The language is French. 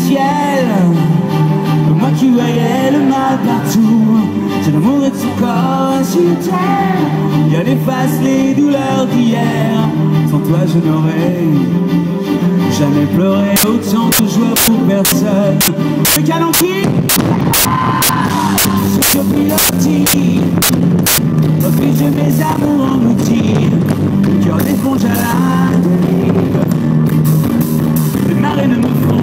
ciel, moi qui voyais le mal partout. J'ai l'amour de son corps sur terre, et elle efface les douleurs d'hier. Sans toi je n'aurais jamais pleuré autant de joie pour personne. Le canon qui sur pilotis refuse mes amours engloutis, cœur d'éponge à la dérive. Les marées ne me font